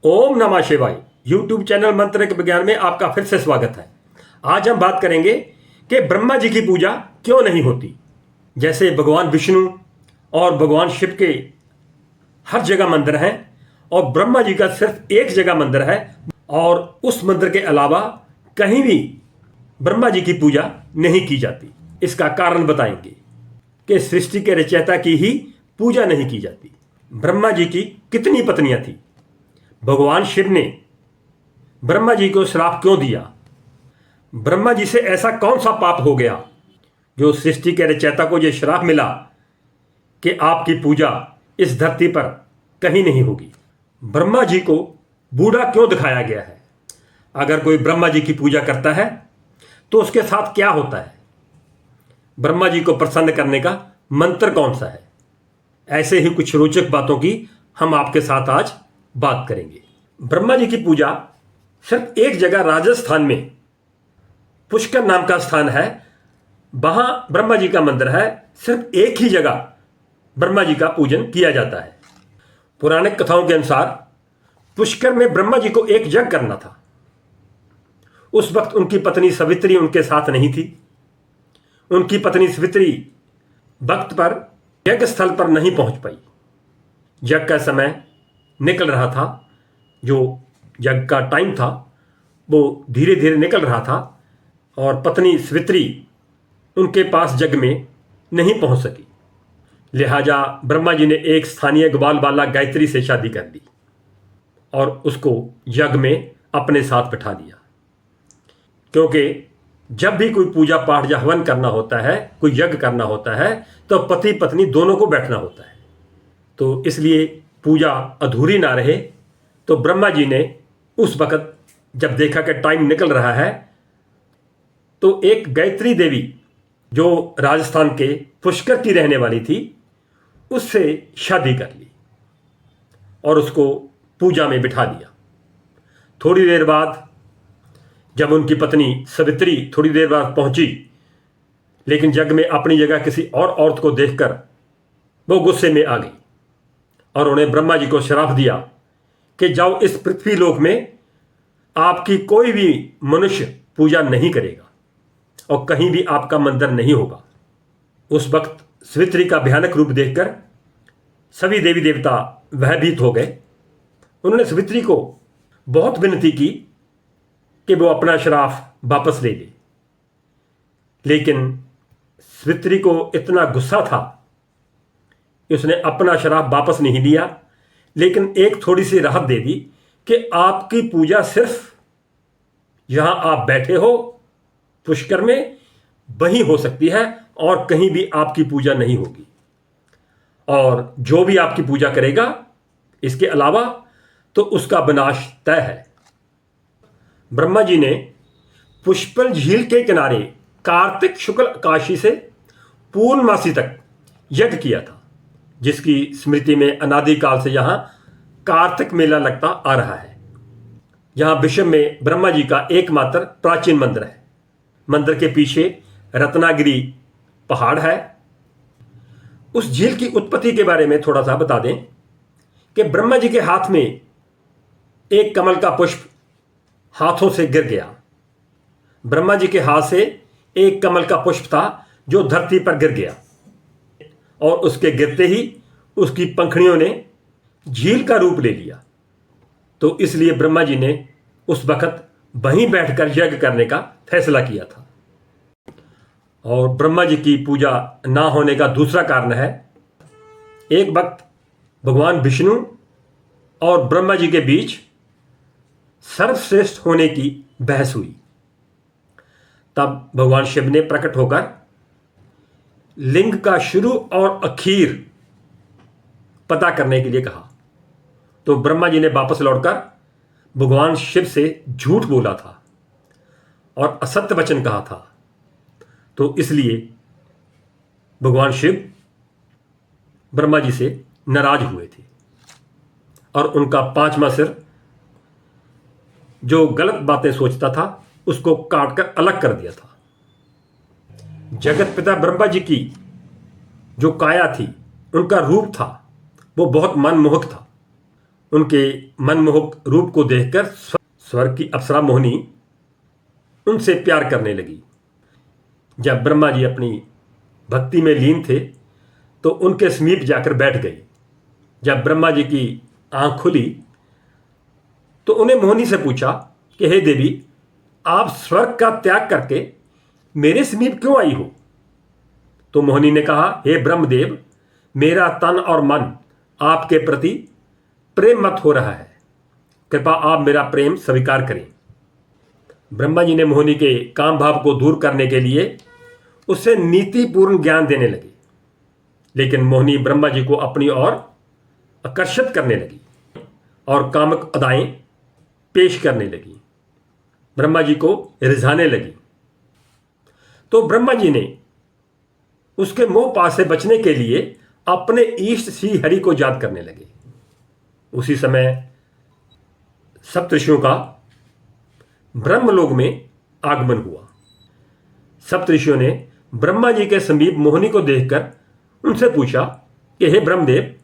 ओम नमः शिवाय। YouTube channel मंत्रिक विज्ञान में आपका फिर से स्वागत है। आज हम बात करेंगे कि ब्रह्मा जी की पूजा क्यों नहीं होती। जैसे भगवान विष्णु और भगवान शिव के हर जगह मंदिर हैं और ब्रह्मा जी का सिर्फ एक जगह मंदिर है और उस मंदिर के अलावा कहीं भी ब्रह्मा जी की पूजा नहीं की जाती। इसका कारण बताएंगे कि सृष्टि के रचयिता की ही पूजा नहीं की जाती। ब्रह्मा जी की कितनी पत्नियां थी? भगवान शिव ने ब्रह्मा जी को श्राप क्यों दिया? ब्रह्मा जी से ऐसा कौन सा पाप हो गया जो सृष्टि के रचयिता को यह श्राप मिला कि आपकी पूजा इस धरती पर कहीं नहीं होगी? ब्रह्मा जी को बूढ़ा क्यों दिखाया गया है? अगर कोई ब्रह्मा जी की पूजा करता है तो उसके साथ क्या होता है? ब्रह्मा जी को प्रसन्न करने का मंत्र कौन सा है? ऐसे ही कुछ रोचक बातों की हम आपके साथ आज बात करेंगे। ब्रह्मा जी की पूजा सिर्फ एक जगह राजस्थान में पुष्कर नाम का स्थान है, वहां ब्रह्मा जी का मंदिर है। सिर्फ एक ही जगह ब्रह्मा जी का पूजन किया जाता है। पौराणिक कथाओं के अनुसार पुष्कर में ब्रह्मा जी को एक यज्ञ करना था। उस वक्त उनकी पत्नी सवित्री उनके साथ नहीं थी। उनकी पत्नी सवित्री वक्त पर यज्ञ स्थल पर नहीं पहुंच पाई। यज्ञ का समय निकल रहा था, जो यज्ञ का टाइम था वो धीरे धीरे निकल रहा था और पत्नी सवित्री उनके पास यज्ञ में नहीं पहुंच सकी। लिहाजा ब्रह्मा जी ने एक स्थानीय ग्वाल बाला गायत्री से शादी कर दी और उसको यज्ञ में अपने साथ बिठा दिया। क्योंकि जब भी कोई पूजा पाठ या हवन करना होता है, कोई यज्ञ करना होता है, तो पति पत्नी दोनों को बैठना होता है। तो इसलिए पूजा अधूरी ना रहे तो ब्रह्मा जी ने उस वक्त जब देखा कि टाइम निकल रहा है तो एक गायत्री देवी जो राजस्थान के पुष्कर की रहने वाली थी उससे शादी कर ली और उसको पूजा में बिठा दिया। थोड़ी देर बाद जब उनकी पत्नी सवित्री थोड़ी देर बाद पहुंची, लेकिन यज्ञ में अपनी जगह किसी और औरत को देखकर वो गुस्से में आ गई और उन्हें ब्रह्मा जी को श्राप दिया कि जाओ, इस पृथ्वी लोक में आपकी कोई भी मनुष्य पूजा नहीं करेगा और कहीं भी आपका मंदिर नहीं होगा। उस वक्त सवित्री का भयानक रूप देखकर सभी देवी देवता भयभीत हो गए। उन्होंने सवित्री को बहुत विनती की कि वो अपना श्राप वापस ले ले, लेकिन सवित्री को इतना गुस्सा था कि उसने अपना श्राप वापस नहीं लिया, लेकिन एक थोड़ी सी राहत दे दी कि आपकी पूजा सिर्फ यहां आप बैठे हो पुष्कर में वही हो सकती है और कहीं भी आपकी पूजा नहीं होगी, और जो भी आपकी पूजा करेगा इसके अलावा तो उसका विनाश तय है। ब्रह्मा जी ने पुष्कर झील के किनारे कार्तिक शुक्ल एकादशी से पूर्णमासी तक यज्ञ किया था, जिसकी स्मृति में अनादिकाल से यहां कार्तिक मेला लगता आ रहा है। यहां विश्व में ब्रह्मा जी का एकमात्र प्राचीन मंदिर है। मंदिर के पीछे रत्नागिरी पहाड़ है। उस झील की उत्पत्ति के बारे में थोड़ा सा बता दें कि ब्रह्मा जी के हाथ में एक कमल का पुष्प हाथों से गिर गया। ब्रह्मा जी के हाथ से एक कमल का पुष्प था जो धरती पर गिर गया और उसके गिरते ही उसकी पंखुड़ियों ने झील का रूप ले लिया। तो इसलिए ब्रह्मा जी ने उस वक्त वहीं बैठकर यज्ञ करने का फैसला किया था। और ब्रह्मा जी की पूजा ना होने का दूसरा कारण है, एक वक्त भगवान विष्णु और ब्रह्मा जी के बीच सर्वश्रेष्ठ होने की बहस हुई। तब भगवान शिव ने प्रकट होकर लिंग का शुरू और आखिर पता करने के लिए कहा। तो ब्रह्मा जी ने वापस लौटकर भगवान शिव से झूठ बोला था और असत्य वचन कहा था। तो इसलिए भगवान शिव ब्रह्मा जी से नाराज हुए थे और उनका पांचवा सिर, जो गलत बातें सोचता था, उसको काटकर अलग कर दिया था। जगत पिता ब्रह्मा जी की जो काया थी, उनका रूप था, वो बहुत मनमोहक था। उनके मनमोहक रूप को देखकर स्वर्ग की अप्सरा मोहिनी उनसे प्यार करने लगी। जब ब्रह्मा जी अपनी भक्ति में लीन थे तो उनके समीप जाकर बैठ गई। जब ब्रह्मा जी की आंख खुली तो उन्हें मोहिनी से पूछा कि हे देवी, आप स्वर्ग का त्याग करके मेरे समीप क्यों आई हो? तो मोहिनी ने कहा, हे ब्रह्मदेव, मेरा तन और मन आपके प्रति प्रेम मत हो रहा है, कृपा आप मेरा प्रेम स्वीकार करें। ब्रह्मा जी ने मोहिनी के काम भाव को दूर करने के लिए उसे नीतिपूर्ण ज्ञान देने लगे, लेकिन मोहिनी ब्रह्मा जी को अपनी ओर आकर्षित करने लगी और कामक अदाएं पेश करने लगी, ब्रह्मा जी को रिझाने लगी। तो ब्रह्मा जी ने उसके मोह पाश से बचने के लिए अपने इष्ट श्री हरि को याद करने लगे। उसी समय सप्तऋषियों का ब्रह्मलोक में आगमन हुआ। सप्तऋषियों ने ब्रह्मा जी के समीप मोहिनी को देखकर उनसे पूछा कि हे ब्रह्मदेव,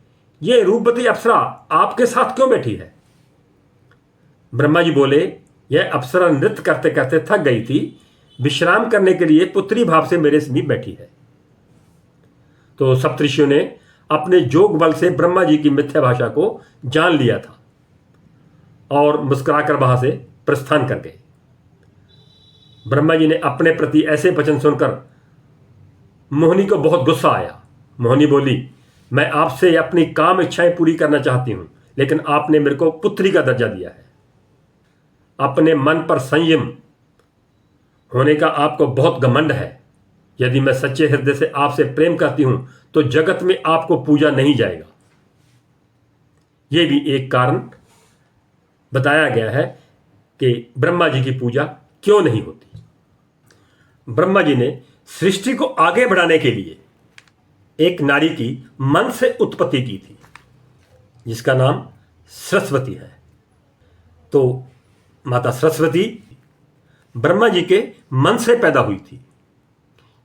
ये रूपवती अप्सरा आपके साथ क्यों बैठी है? ब्रह्मा जी बोले, यह अप्सरा नृत्य करते करते थक गई थी, विश्राम करने के लिए पुत्री भाव से मेरे समीप बैठी है। तो सप्तऋषियों ने अपने जोग बल से ब्रह्मा जी की मिथ्या भाषा को जान लिया था और मुस्कुराकर वहां से प्रस्थान कर गए। ब्रह्मा जी ने अपने प्रति ऐसे वचन सुनकर मोहिनी को बहुत गुस्सा आया। मोहिनी बोली, मैं आपसे अपनी काम इच्छाएं पूरी करना चाहती हूं, लेकिन आपने मेरे को पुत्री का दर्जा दिया है। अपने मन पर संयम होने का आपको बहुत घमंड है। यदि मैं सच्चे हृदय से आपसे प्रेम करती हूं तो जगत में आपको पूजा नहीं जाएगा। यह भी एक कारण बताया गया है कि ब्रह्मा जी की पूजा क्यों नहीं होती। ब्रह्मा जी ने सृष्टि को आगे बढ़ाने के लिए एक नारी की मन से उत्पत्ति की थी, जिसका नाम सरस्वती है। तो माता सरस्वती ब्रह्मा जी के मन से पैदा हुई थी,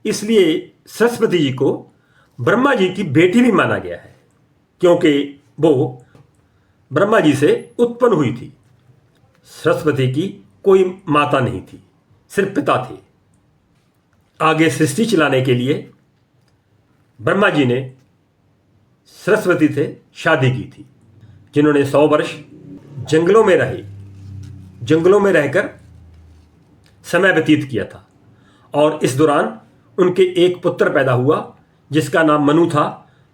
इसलिए सरस्वती जी को ब्रह्मा जी की बेटी भी माना गया है, क्योंकि वो ब्रह्मा जी से उत्पन्न हुई थी। सरस्वती की कोई माता नहीं थी, सिर्फ पिता थे। आगे सृष्टि चलाने के लिए ब्रह्मा जी ने सरस्वती से शादी की थी, जिन्होंने 100 वर्ष जंगलों में रहे, जंगलों में रहकर समय व्यतीत किया था। और इस दौरान उनके एक पुत्र पैदा हुआ जिसका नाम मनु था।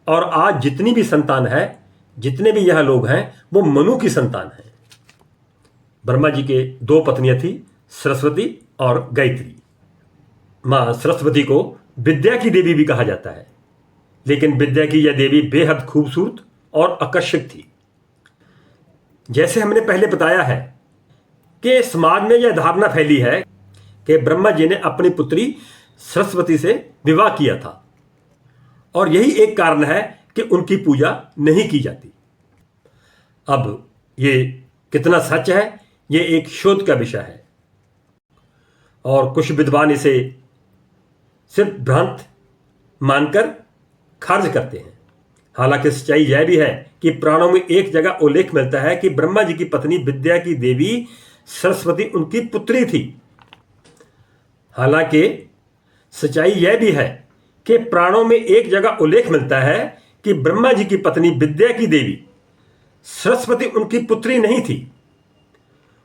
और आज जितनी भी संतान है, जितने भी यह लोग हैं, वो मनु की संतान है। ब्रह्मा जी के 2 पत्नियां थी, सरस्वती और गायत्री। मां सरस्वती को विद्या की देवी भी कहा जाता है, लेकिन विद्या की यह देवी बेहद खूबसूरत और आकर्षक थी। जैसे हमने पहले बताया है कि समाज में यह धारणा फैली है कि ब्रह्मा जी ने अपनी पुत्री सरस्वती से विवाह किया था, और यही एक कारण है कि उनकी पूजा नहीं की जाती। अब ये कितना सच है, ये एक शोध का विषय है, और कुछ विद्वान इसे सिर्फ भ्रांत मानकर खारिज करते हैं। हालांकि सच्चाई यह भी है कि पुराणों में एक जगह उल्लेख मिलता है कि ब्रह्मा जी की पत्नी विद्या की देवी सरस्वती उनकी पुत्री थी। हालांकि सच्चाई यह भी है कि पुराणों में एक जगह उल्लेख मिलता है कि ब्रह्मा जी की पत्नी विद्या की देवी सरस्वती उनकी पुत्री नहीं थी।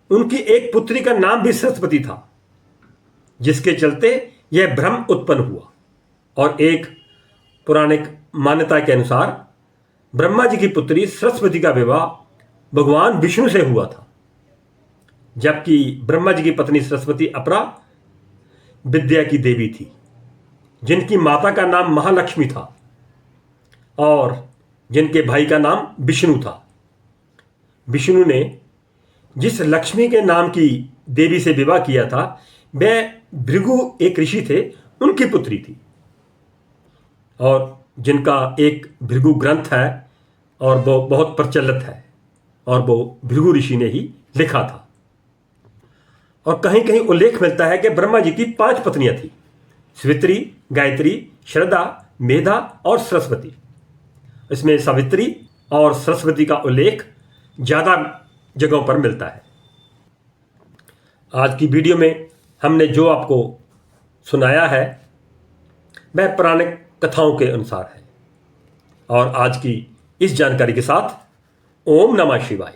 उनकी एक पुत्री का नाम भी सरस्वती था, जिसके चलते यह भ्रम उत्पन्न हुआ। और एक पौराणिक मान्यता के अनुसार ब्रह्मा जी की पुत्री सरस्वती का विवाह भगवान विष्णु से हुआ था, जबकि ब्रह्मा जी की पत्नी सरस्वती अपरा विद्या की देवी थी, जिनकी माता का नाम महालक्ष्मी था और जिनके भाई का नाम विष्णु था। विष्णु ने जिस लक्ष्मी के नाम की देवी से विवाह किया था, वह भृगु एक ऋषि थे, उनकी पुत्री थी, और जिनका एक भृगु ग्रंथ है और वो बहुत प्रचलित है, और वो भृगु ऋषि ने ही लिखा था। और कहीं कहीं उल्लेख मिलता है कि ब्रह्मा जी की 5 पत्नियां थी, सावित्री, गायत्री, श्रद्धा, मेधा और सरस्वती। इसमें सावित्री और सरस्वती का उल्लेख ज़्यादा जगहों पर मिलता है। आज की वीडियो में हमने जो आपको सुनाया है वह पौराणिक कथाओं के अनुसार है। और आज की इस जानकारी के साथ ओम नमः शिवाय।